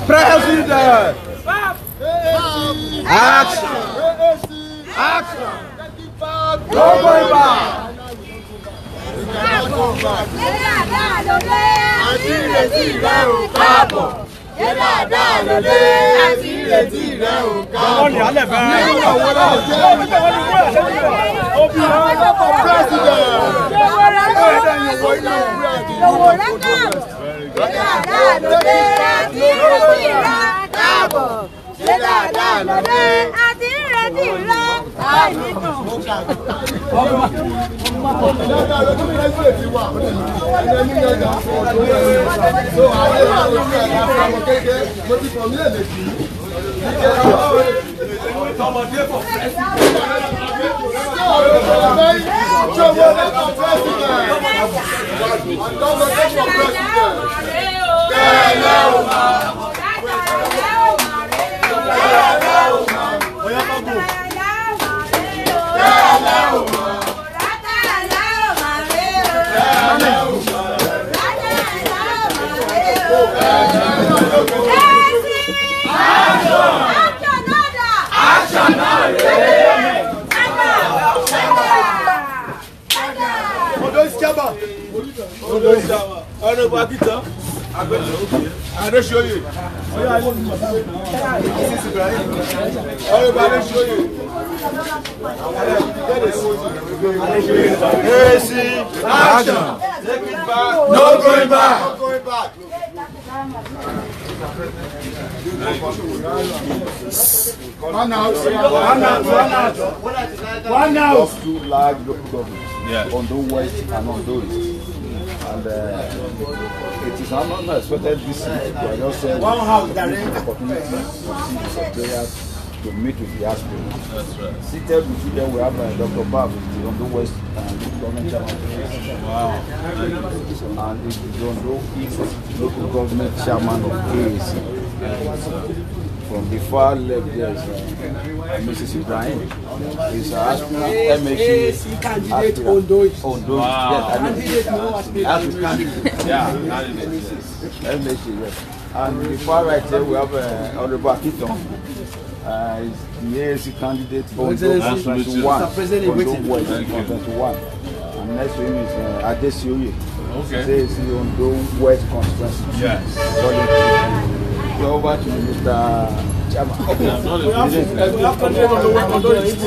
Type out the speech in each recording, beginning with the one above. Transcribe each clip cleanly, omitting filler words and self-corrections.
President! Action! Action! No going back! No going back. One house. Two large local governments. Ondo West and Ondo East. And it is an unexpected visit. We are just saying one house direct opportunity to see the secretariat to meet with the aspirants. That's right. Seated with you there, we have Dr. Bab, the Ondo West and the government chairman. Wow. And the Ondo East local government chairman of AAC. From the far left there is Mrs. Ibrahim. He's an aspirant AAC candidate Ondo East. Ondo East. Yes, candidate. Yeah, AAC, yes. And the far right there we have Honorable Akiton. Is the AAC candidate Ondo 21. Ondo West 21. And next to him is Adesioye. Okay. AAC Ondo West constituency. Yes. Go over to Mr. Chairman. Okay. We have candidate on the way Ondo East.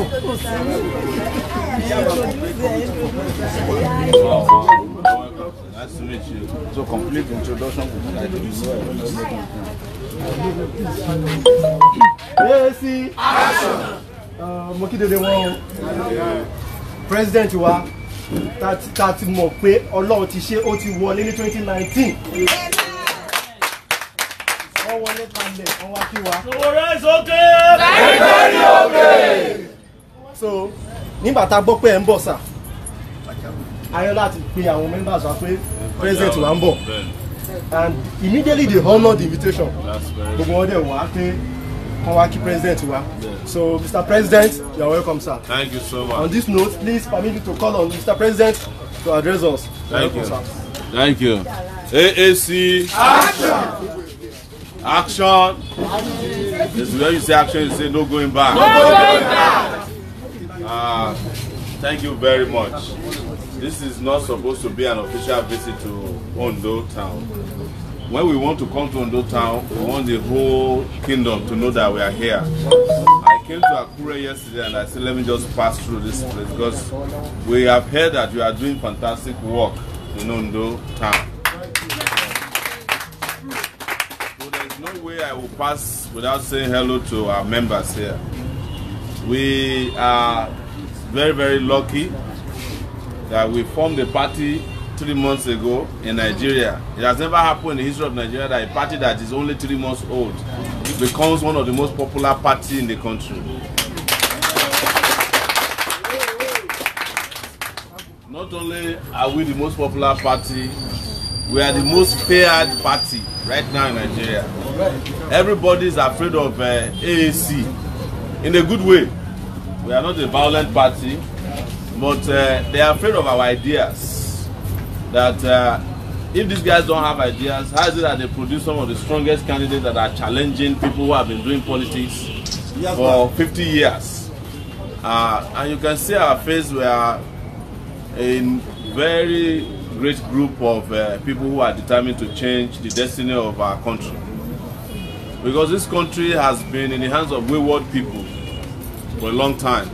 Nice to meet you. So complete introduction would like to AAC action. Mokidele won president wa tá ti mọ̀ pé Ọlọ́run ti ṣe ó ti wọlé ní 2019. Wọ́n wọlé kalẹ̀ wọ́n wá kí wa. Sowore is okay. Very okay. So nígbà tá gbọ́ pé ẹ ń bọ̀ sà. Ayọ̀ láti pe àwọn members wa pé president wa ń bọ̀. And immediately they honored the invitation. That's very good. Gbogbo wọn dẹ̀ wá pé Kawaki president. So, Mr. President, you are welcome, sir. Thank you so much. On this note, please permit me to call on Mr. President to address us. Thank you. Sir. Thank you. AAC action. Action. This is where you say action, you say no going back. No going back. Thank you very much. This is not supposed to be an official visit to Ondo Town. When we want to come to Ondo Town, we want the whole kingdom to know that we are here. I came to Akure yesterday and I said, let me just pass through this place because we have heard that you are doing fantastic work in Ondo Town. So there is no way I will pass without saying hello to our members here. We are very, very lucky that we formed a party 3 months ago in Nigeria. It has never happened in the history of Nigeria that a party that is only 3 months old becomes one of the most popular parties in the country. Not only are we the most popular party, we are the most feared party right now in Nigeria. Everybody is afraid of AAC in a good way. We are not a violent party, but they are afraid of our ideas. That if these guys don't have ideas, how is it that they produce some of the strongest candidates that are challenging people who have been doing politics for 50 years? And you can see our face, we are a very great group of people who are determined to change the destiny of our country. Because this country has been in the hands of wayward people for a long time.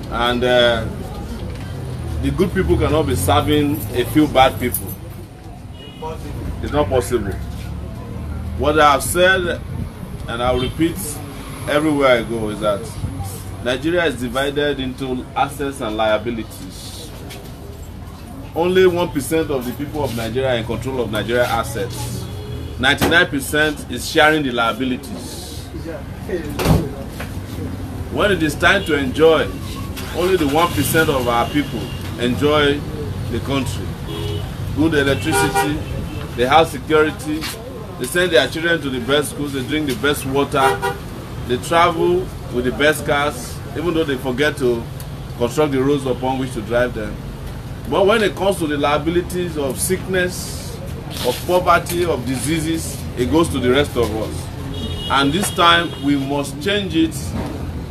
And the good people cannot be serving a few bad people. It's not possible. What I have said, and I'll repeat everywhere I go, is that Nigeria is divided into assets and liabilities. Only 1% of the people of Nigeria are in control of Nigeria assets. 99% is sharing the liabilities. When it is time to enjoy, only the 1% of our people enjoy the country. Good electricity, they have security, they send their children to the best schools, they drink the best water, they travel with the best cars, even though they forget to construct the roads upon which to drive them. But when it comes to the liabilities of sickness, of poverty, of diseases, it goes to the rest of us. And this time we must change it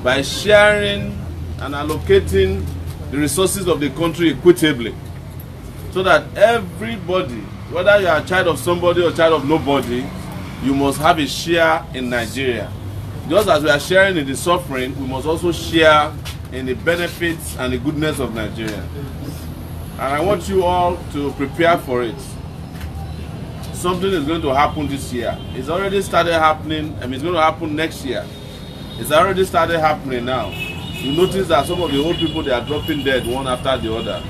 by sharing and allocating the resources of the country equitably, so that everybody, whether you are a child of somebody or a child of nobody, you must have a share in Nigeria. Just as we are sharing in the suffering, we must also share in the benefits and the goodness of Nigeria. And I want you all to prepare for it. Something is going to happen this year. It's already started happening, and it's going to happen next year. It's already started happening now. You notice that some of the old people, they are dropping dead one after the other.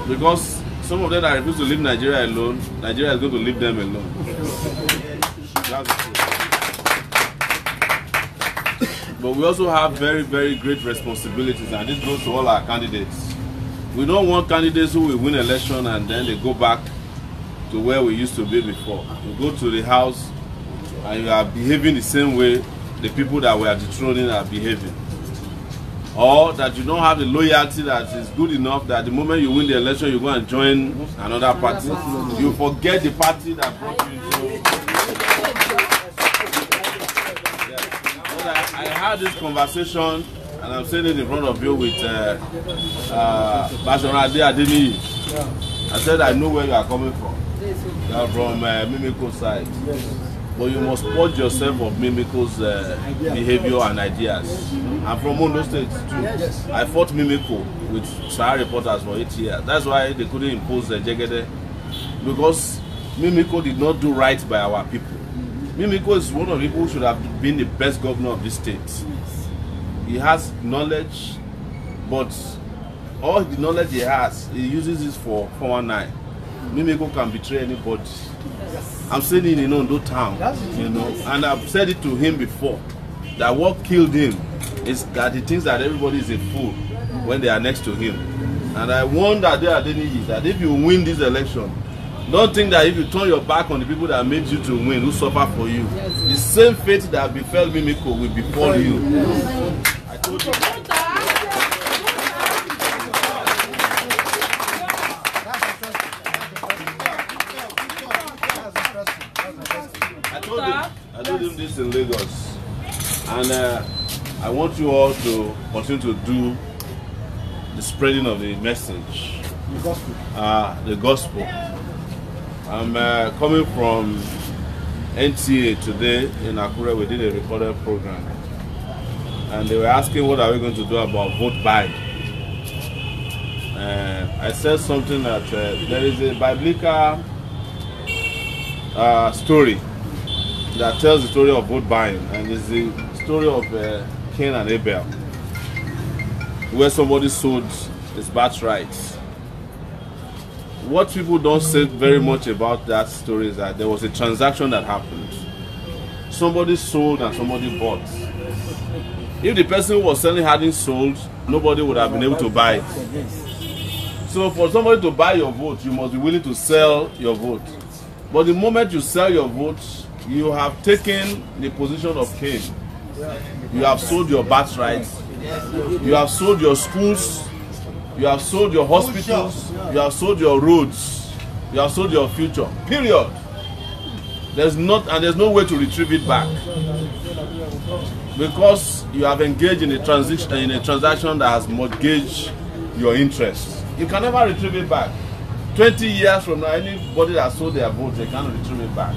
Because some of them that refuse to leave Nigeria alone, Nigeria is going to leave them alone. That's the truth. But we also have very, very great responsibilities, and this goes to all our candidates. We don't want candidates who will win election and then they go back to where we used to be before. You go to the house and you are behaving the same way the people that were dethroning are behaving. Or that you don't have the loyalty that is good enough that the moment you win the election, you go and join another party. You forget the party that brought you into. I had this conversation, and I'm saying it in front of you, with Bashorade Adeniyi. I said, I know where you are coming from. You are from Mimiko's side. But you must purge yourself of Mimiko's behavior and ideas. I'm from Ondo State too. I fought Mimiko with Sahara reporters for 8 years. That's why they couldn't impose the Jegede. Because Mimiko did not do right by our people. Mimiko is one of the people who should have been the best governor of this state. He has knowledge, but all the knowledge he has, he uses it for 419. Mimiko can betray anybody. I'm saying it in Ondo Town, you know, and I've said it to him before, that what killed him is that he thinks that everybody is a fool when they are next to him. And I warn that if you win this election, don't think that if you turn your back on the people that made you to win, who suffer for you, the same fate that befell Mimiko will befall you. I told you. I told him this in Lagos, and I want you all to continue to do the spreading of the message, the gospel. I'm coming from NTA today in Akure. We did a recorded program, and they were asking what are we going to do about vote buying. I said something that there is a biblical story that tells the story of vote buying, and it's the story of Cain and Abel, where somebody sold his birthright. What people don't say very much about that story is that there was a transaction that happened. Somebody sold and somebody bought. If the person who was selling hadn't sold, nobody would have been able to buy it. So for somebody to buy your vote, you must be willing to sell your vote. But the moment you sell your vote, you have taken the position of Cain. You have sold your birthright. You have sold your schools. You have sold your hospitals. You have sold your roads. You have sold your future. Period. There's no way to retrieve it back. Because you have engaged in a transaction that has mortgaged your interest. You can never retrieve it back. 20 years from now, anybody that sold their vote, they cannot retrieve it back.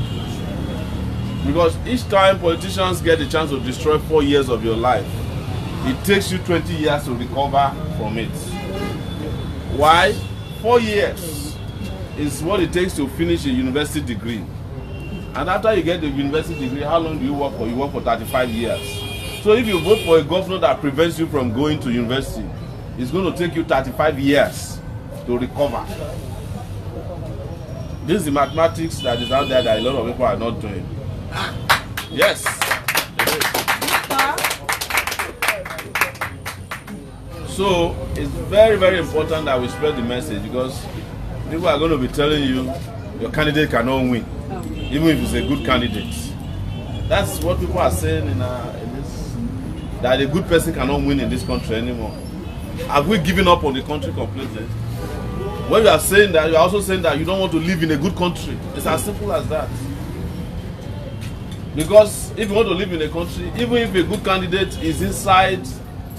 Because each time politicians get the chance to destroy 4 years of your life, it takes you 20 years to recover from it. Why? 4 years is what it takes to finish a university degree. And after you get the university degree, how long do you work for? You work for 35 years. So if you vote for a governor that prevents you from going to university, it's going to take you 35 years to recover. This is the mathematics that is out there that a lot of people are not doing. Yes. So it's very, very important that we spread the message, because people are going to be telling you your candidate cannot win, even if it's a good candidate. That's what people are saying in this, that a good person cannot win in this country anymore. Have we given up on the country completely? When you are saying that, you are also saying that you don't want to live in a good country. It's as simple as that. Because if you want to live in a country, even if a good candidate is inside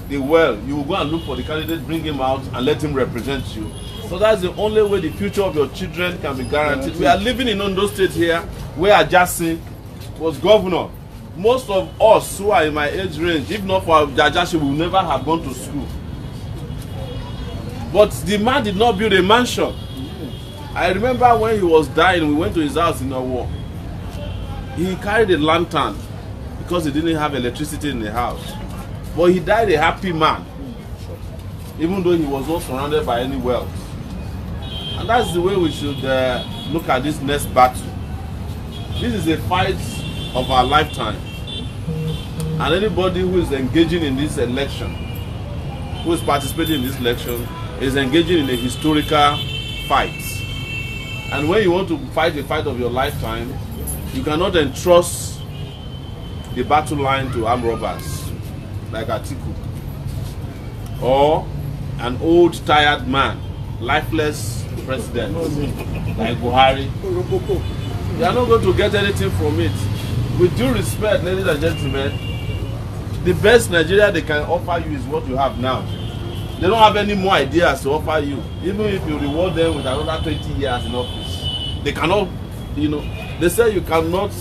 the well, you will go and look for the candidate, bring him out, and let him represent you. So that's the only way the future of your children can be guaranteed. We are living in Ondo State here, where Ajasi was governor. Most of us who are in my age range, if not for Ajasi, we will never have gone to school. But the man did not build a mansion. I remember when he was dying, we went to his house in Owo. He carried a lantern because he didn't have electricity in the house. But he died a happy man, even though he was not surrounded by any wealth. And that's the way we should look at this next battle. This is a fight of our lifetime. And anybody who is engaging in this election, who is participating in this election, is engaging in a historical fight. And when you want to fight the fight of your lifetime, you cannot entrust the battle line to armed robbers like Atiku, or an old tired man, lifeless president like Buhari. You are not going to get anything from it. With due respect, ladies and gentlemen, the best Nigeria they can offer you is what you have now. They don't have any more ideas to offer you. Even if you reward them with another 20 years in office, they cannot, they say you cannot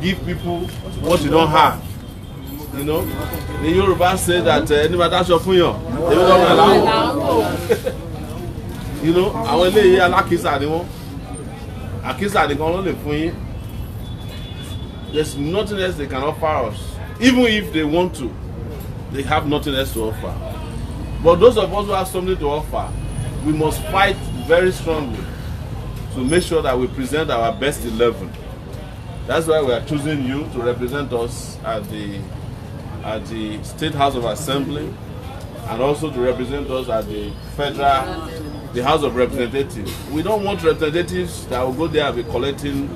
give people what you don't have. The Yoruba say that anybody that's your funyo, they don't allow. Àwọn eléyìí alákìísà ni wọ́n. Àkìísà ni kan ló lè fún yín. There's nothing else they can offer us. Even if they want to, they have nothing else to offer. But those of us who have something to offer, we must fight very strongly to make sure that we present our best 11. That's why we are choosing you to represent us at the State House of Assembly, and also to represent us at the the House of Representatives. We don't want representatives that will go there and be collecting,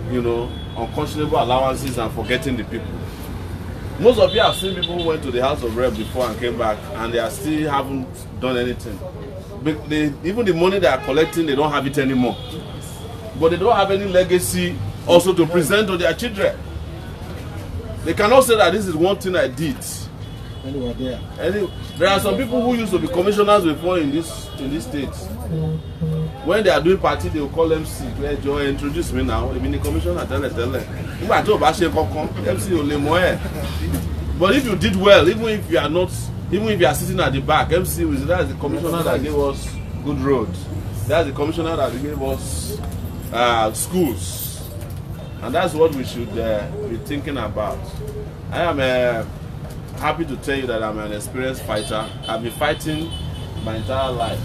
unconscionable allowances and forgetting the people. Most of you have seen people who went to the House of Rep before and came back, and they still haven't done anything. Even the money they are collecting, they don't have it anymore. But they don't have any legacy also to present to their children. They cannot say that this is one thing I did. There are some people who used to be commissioners before in this state. When they are doing party, they will call MC. Introduce me now. They mean the commissioner. Tell MC. But if you did well, even if you are sitting at the back, MC was that's the commissioner that gave us good roads. That's the commissioner that gave us schools, and that's what we should be thinking about. I am happy to tell you that I'm an experienced fighter. I've been fighting my entire life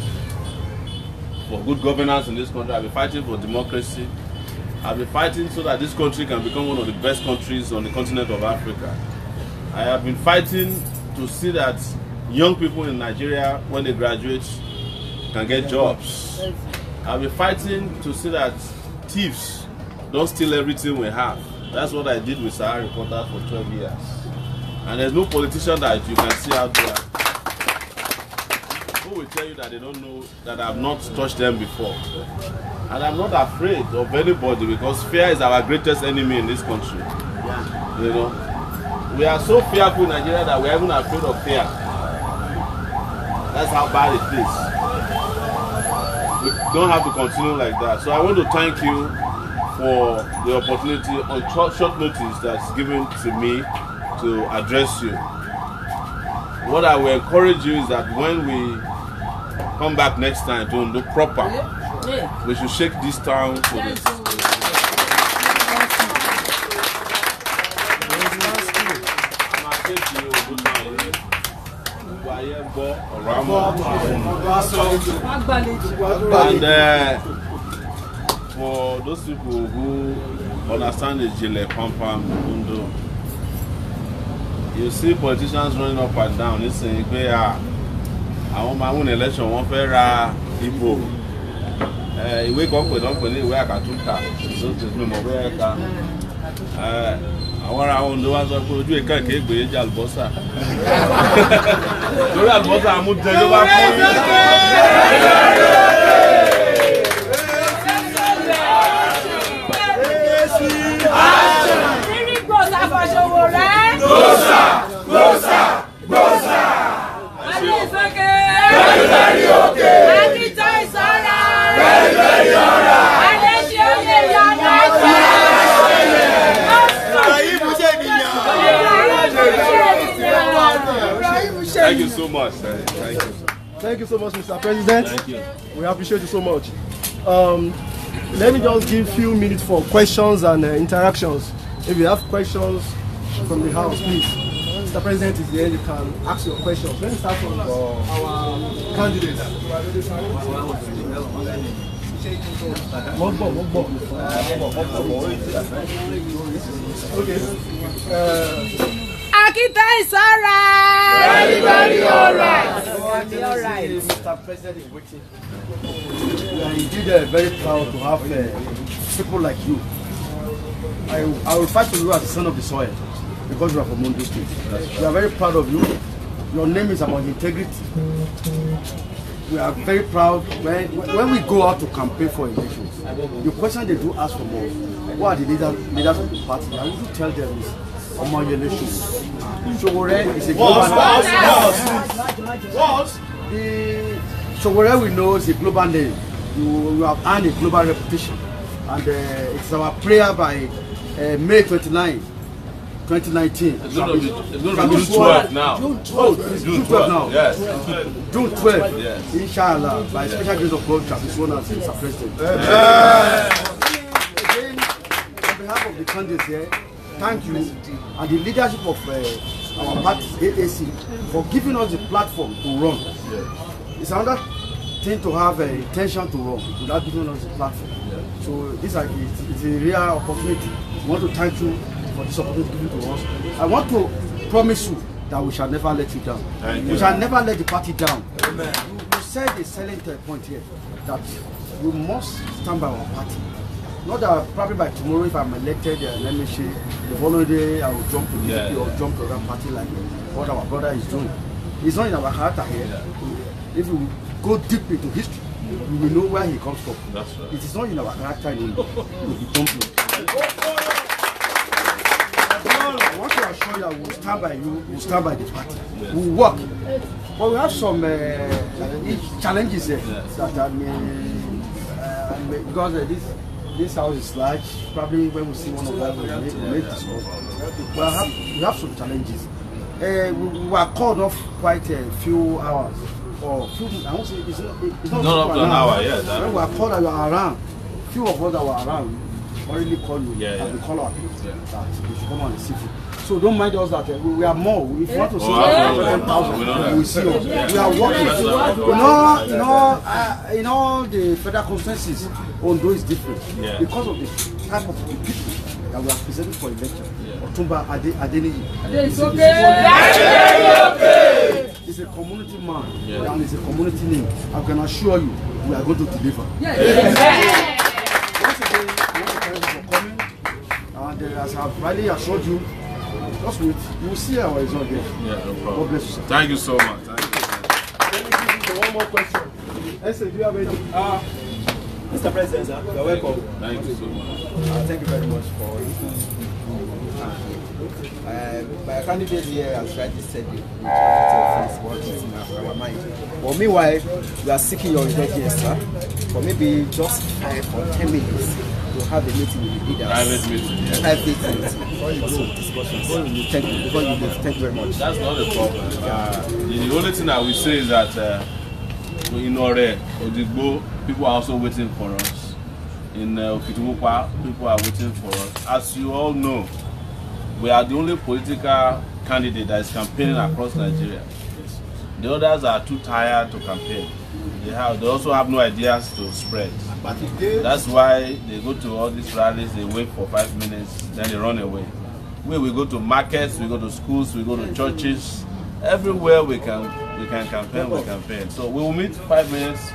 for good governance in this country. I've been fighting for democracy. I've been fighting so that this country can become one of the best countries on the continent of Africa. I have been fighting to see that young people in Nigeria, when they graduate, can get jobs. I've been fighting to see that thieves don't steal everything we have. That's what I did with Sahara Reporters for 12 years. And there's no politician that you can see out there who will tell you that they don't know that I've not touched them before. And I'm not afraid of anybody because fear is our greatest enemy in this country. You know, we are so fearful in Nigeria that we are even afraid of fear. That's how bad it is. We don't have to continue like that. So I want to thank you for the opportunity on short notice that's given to me to address you. What I will encourage you is that when we come back next time to look proper, we should shake this town to this. And for those people who understand the Jile Pampam Undo, you see politicians running up and down. They say, I want my own election, one fair people. You wake up with company where I can do that. Àwọn ará Ondo wá sọ pé ojú ìka ìké ìgbé jẹ́ àlùbọ́sà. Lórí àlùbọ́sà àmújẹ ló bá fún mi. Rírí gbòòsà fọṣọwò rẹ̀. Gbòòsà. Adé ìsókè. Very okay. Akíta ìsọ́ra. Very alright. Adé ṣe ó lè yọ Nàìjíríà. Thank you so much. Thank you. Thank you so much, Mr. President. Thank you. We appreciate you so much. Let me just give a few minutes for questions and interactions. If you have questions from the House, please. Mr. President is here, you can ask your questions. Let me start from our candidates. Okay. Akita is alright. Very alright. Mr. President is waiting. Indeed, very proud to have people like you. I will fight for you as the son of the soil because you are from Ondo State. We are very proud of you. Your name is about integrity. We are very proud when we go out to campaign for elections. The question they do ask for more, what are the leaders of the party? I usually tell them is Omoyele Sowore is a global name. Sowore we know is a global name. You have earned a global reputation, and it's our prayer by May 29, 2019. It's going to be June 12 now. June 12 now. Yes. June 12. Yes. Inshallah, by special grace of God, shall be sworn as Mr. President. Again, on behalf of the candidates here, thank you and the leadership of our party, AAC, for giving us the platform to run. It's another thing to have an intention to run without giving us the platform. So this is a real opportunity. I want to thank you for this opportunity given to us. I want to promise you that we shall never let you down. We shall never let the party down. Amen. You said a silent point here that we must stand by our party. Not that probably by tomorrow, if I'm elected, let me say the following day I will jump to the DP or jump to that party like what our brother is doing. It's not in our character here. If we go deep into history, we will know where he comes from. That's right. It is not in our character anymore. We don't know. I want to assure you that we will stand by you, we will stand by the party. We will work. But we have some challenges here that because this house is large, probably when we see one of them, we make discuss. But we have some challenges. We were called off quite a few hours. Or few, I won't say it's not an hour, yeah. When we were called that you are around, few of us that were around already called you and we call our people that we should come on and see you. So don't mind us that we are more. If you want to see 10,000, we will see us. We are working. In all the federal consensus, Ondo is different because of the type of people that we are presenting for election. Otumba Adeniyi. It's a community man and it's a community name. I can assure you, we are going to deliver. Once again, I want to thank you for coming. And as I've rightly assured you, just wait. You will see our result there. Yeah, no problem. God bless you, sir. Thank you so much. Thank you. Let me give you one more question. Esther, do you have any? Mr. President, sir, you're welcome. Thank you so much. Thank you very much for it. My candidate here has rightly said what is in our mind. But meanwhile, we are seeking your indulgence, sir, for maybe just 5 or 10 minutes to have a meeting with the leaders. Private meeting, yes. Private meeting for some discussions. Thank you. Before you leave, thank you very much. That's not a problem. The only thing I will say is that in Ore, Odigbo, people are also waiting for us. In Okitimupa, people are waiting for us. As you all know, we are the only political candidate that is campaigning across Nigeria. The others are too tired to campaign. They also have no ideas to spread. That's why they go to all these rallies, they wait for 5 minutes, then they run away. We go to markets, we go to schools, we go to churches. Everywhere we can campaign, we campaign. So we will meet 5 minutes,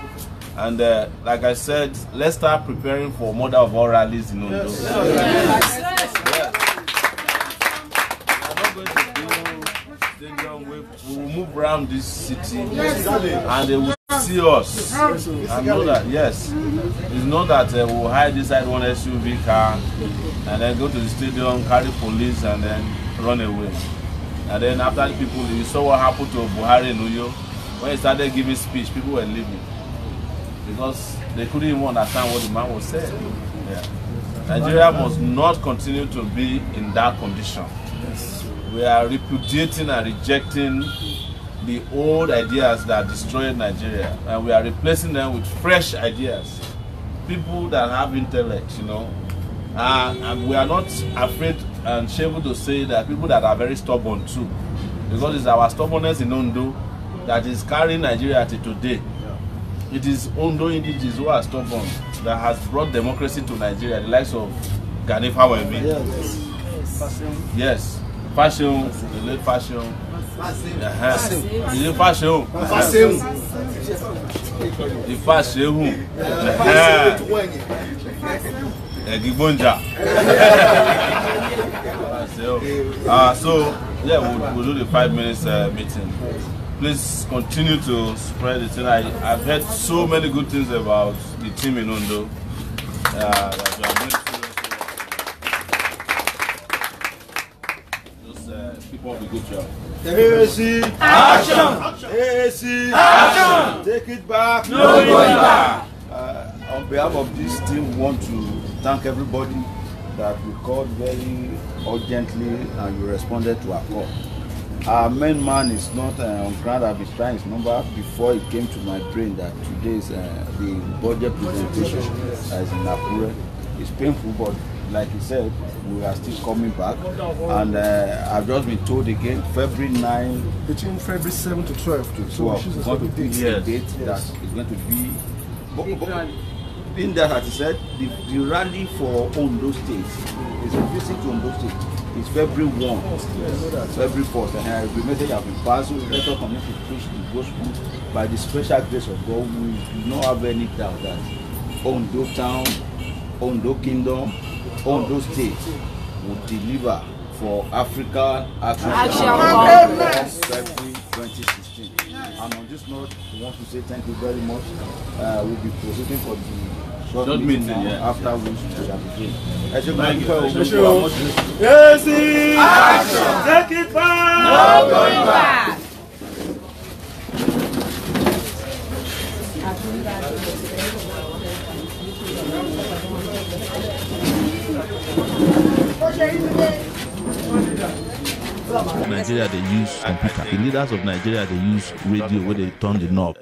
and like I said, let's start preparing for mother of all rallies in Ondo. Yes. We will move around this city, and they will see us and know that yes, it's not that we will hide inside one SUV car and then go to the stadium, carry police, and then run away. And then after the people, you saw what happened to Buhari in Uyo. When he started giving speech, people were leaving because they couldn't even understand what the man was saying. Yeah. Nigeria must not continue to be in that condition. We are repudiating and rejecting the old ideas that destroyed Nigeria, and we are replacing them with fresh ideas. People that have intellect, you know, and we are not afraid and shameful to say that people that are very stubborn too, because it's our stubbornness in Ondo that is carrying Nigeria to today. It is Ondo indigenous who are stubborn that has brought democracy to Nigeria, the likes of Gani Fawemi. Yes. Fashion, the late fashion. The fashion. The fashion. Gibonja. So yeah, we'll do the 5 minutes meeting. Please continue to spread the thing. I've heard so many good things about the team in Ondo. That you are doing. People will be good job. AAC action! AAC action! Take it back. No going back. On behalf of this team, we want to thank everybody that we called very urgently and you responded to our call. Our main man is not on ground. I've been trying his number before it came to my brain that today is the budget presentation that is in Akure. It's painful, but like he said, we are still coming back, and I've just been told again, February 9, between February 7 to 12. So we're going to pick a date that is going to be. In that, as he said, the rally for Ondo State is a visit to Ondo State. It's February 1, February 4th, and the message has been passed. So let us continue to preach the gospel by the special grace of God. We do not have any doubt that Ondo Town, Ondo Kingdom, Ondo State will deliver for Africa Action February 2016. And on this note, we want to say thank you very much. We'll be proceeding for the short meeting now, after which we shall begin. Yes, action! Take it back! No going back! Nigeria, they use computer. The leaders of Nigeria, they use radio where they turn the knob.